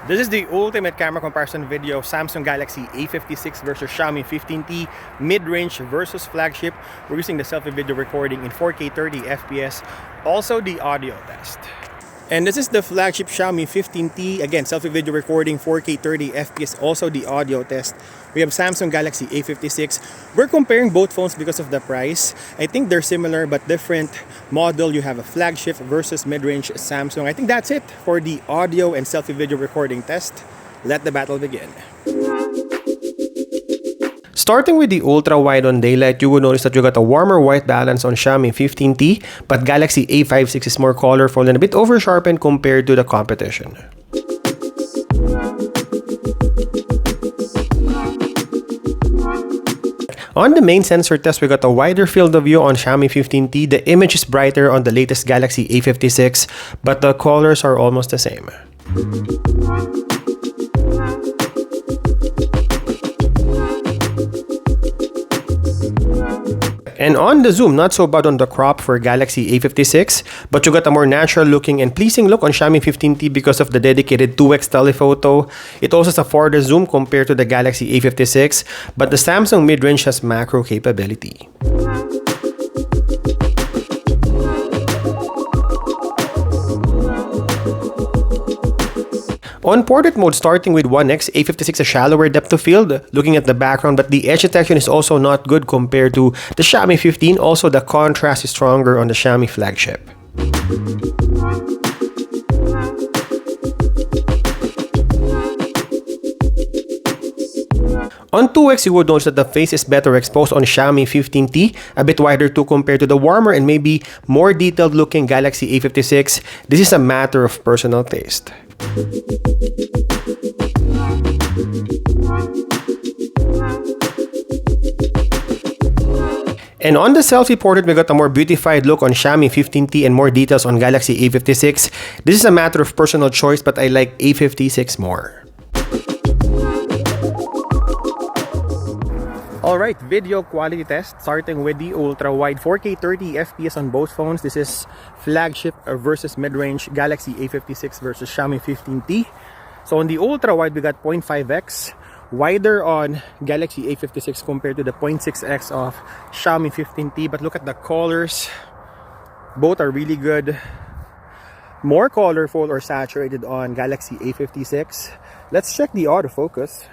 This is the ultimate camera comparison video of Samsung Galaxy A56 versus Xiaomi 15T, mid-range versus flagship. We're using the selfie video recording in 4K 30 FPS, also the audio test. And this is the flagship Xiaomi 15T, again selfie video recording 4K 30 FPS, also the audio test. We have Samsung Galaxy A56. We're comparing both phones because of the price. I think they're similar but different model. You have a flagship versus mid-range Samsung. I think that's it for the audio and selfie video recording test. Let the battle begin. Starting with the ultra-wide on daylight, you will notice that you got a warmer white balance on Xiaomi 15T, but Galaxy A56 is more colorful and a bit over-sharpened compared to the competition. On the main sensor test, we got a wider field of view on Xiaomi 15T. The image is brighter on the latest Galaxy A56, but the colors are almost the same. And on the zoom, not so bad on the crop for Galaxy A56, but you got a more natural looking and pleasing look on Xiaomi 15T because of the dedicated 2x telephoto. It also has a farther zoom compared to the Galaxy A56, but the Samsung mid-range has macro capability. On portrait mode, starting with 1x, A56 a shallower depth of field, looking at the background, but the edge detection is also not good compared to the Xiaomi 15. Also, the contrast is stronger on the Xiaomi flagship. On 2x, you would notice that the face is better exposed on Xiaomi 15T, a bit wider too compared to the warmer and maybe more detailed looking Galaxy A56. This is a matter of personal taste. And on the selfie portrait, we got a more beautified look on Xiaomi 15T and more details on Galaxy A56. This is a matter of personal choice, but I like A56 more. Alright, video quality test, starting with the ultra-wide 4K 30 FPS on both phones. This is flagship versus mid-range Galaxy A56 versus Xiaomi 15T. So on the ultra-wide, we got 0.5x, wider on Galaxy A56 compared to the 0.6x of Xiaomi 15T. But look at the colors, both are really good. More colorful or saturated on Galaxy A56. Let's check the autofocus.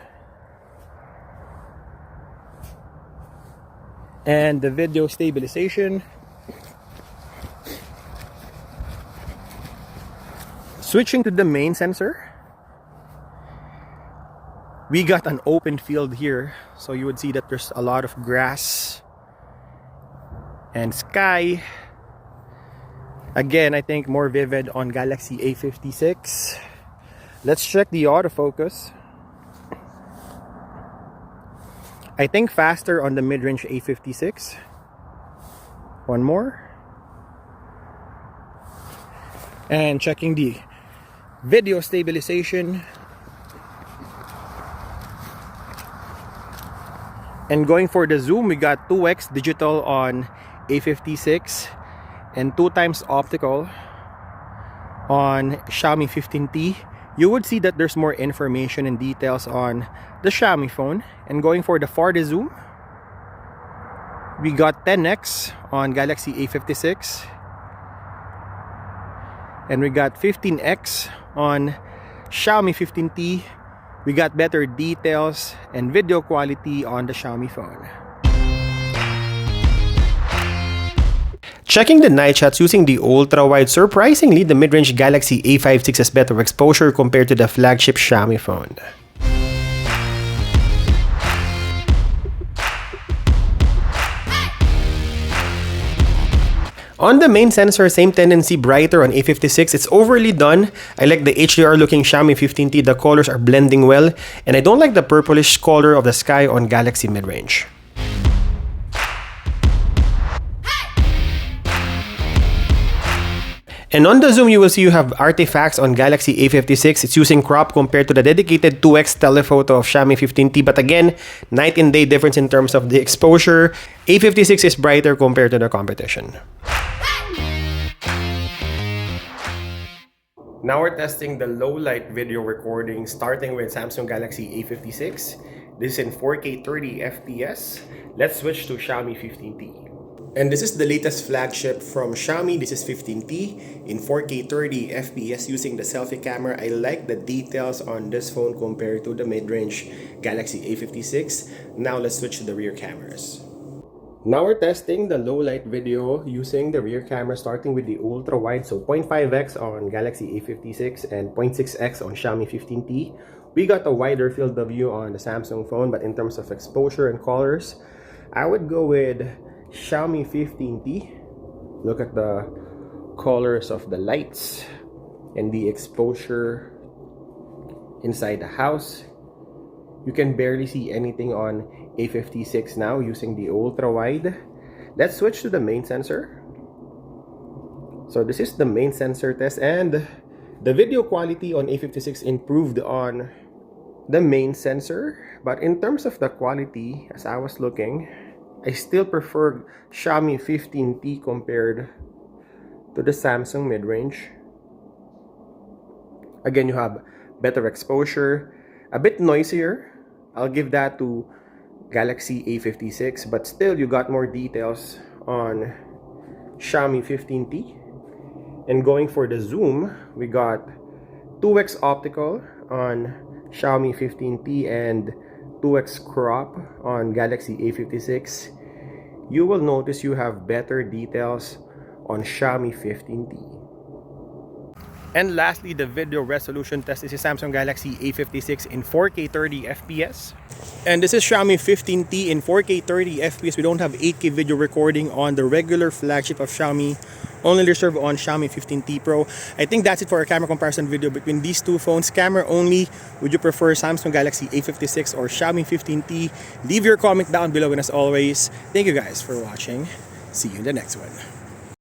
And the video stabilization. Switching to the main sensor, we got an open field here, so you would see that there's a lot of grass and sky. Again, I think more vivid on Galaxy A56. Let's check the autofocus. I think faster on the mid-range A56. One more. And checking the video stabilization. And going for the zoom, we got 2x digital on A56 and 2x optical on Xiaomi 15T. You would see that there's more information and details on the Xiaomi phone. And going for the farther zoom, we got 10x on Galaxy A56 and we got 15x on Xiaomi 15T. We got better details and video quality on the Xiaomi phone. Checking the night shots using the ultra-wide, surprisingly, the mid-range Galaxy A56 has better exposure compared to the flagship Xiaomi phone. On the main sensor, same tendency, brighter on A56. It's overly done. I like the HDR looking Xiaomi 15T. The colors are blending well. And I don't like the purplish color of the sky on Galaxy mid-range. And on the zoom, you will see you have artifacts on Galaxy A56. It's using crop compared to the dedicated 2x telephoto of Xiaomi 15T. But again, night and day difference in terms of the exposure. A56 is brighter compared to the competition. Now we're testing the low light video recording starting with Samsung Galaxy A56. This is in 4K 30 FPS. Let's switch to Xiaomi 15T. And this is the latest flagship from Xiaomi. This is 15T in 4K 30 FPS using the selfie camera. I like the details on this phone compared to the mid-range Galaxy A56. Now let's switch to the rear cameras. Now we're testing the low light video using the rear camera starting with the ultra wide, so 0.5x on Galaxy A56 and 0.6x on Xiaomi 15T. We got a wider field of view on the Samsung phone, but in terms of exposure and colors, I would go with Xiaomi 15T. Look at the colors of the lights and the exposure inside the house. You can barely see anything on A56 now using the ultra wide. Let's switch to the main sensor. So this is the main sensor test, and the video quality on A56 improved on the main sensor, but in terms of the quality, as I was looking, I still prefer Xiaomi 15T compared to the Samsung mid-range. Again, you have better exposure, a bit noisier. I'll give that to Galaxy A56, but still you got more details on Xiaomi 15T. And going for the zoom, we got 2x optical on Xiaomi 15T and 2x crop on Galaxy A56. You will notice you have better details on Xiaomi 15T. And lastly, the video resolution test. This is Samsung Galaxy A56 in 4K 30 FPS. And this is Xiaomi 15T in 4K 30 FPS. We don't have 8K video recording on the regular flagship of Xiaomi, only reserved on Xiaomi 15T Pro. I think that's it for our camera comparison video between these two phones. Camera only, would you prefer Samsung Galaxy A56 or Xiaomi 15T? Leave your comment down below, and as always, thank you guys for watching. See you in the next one.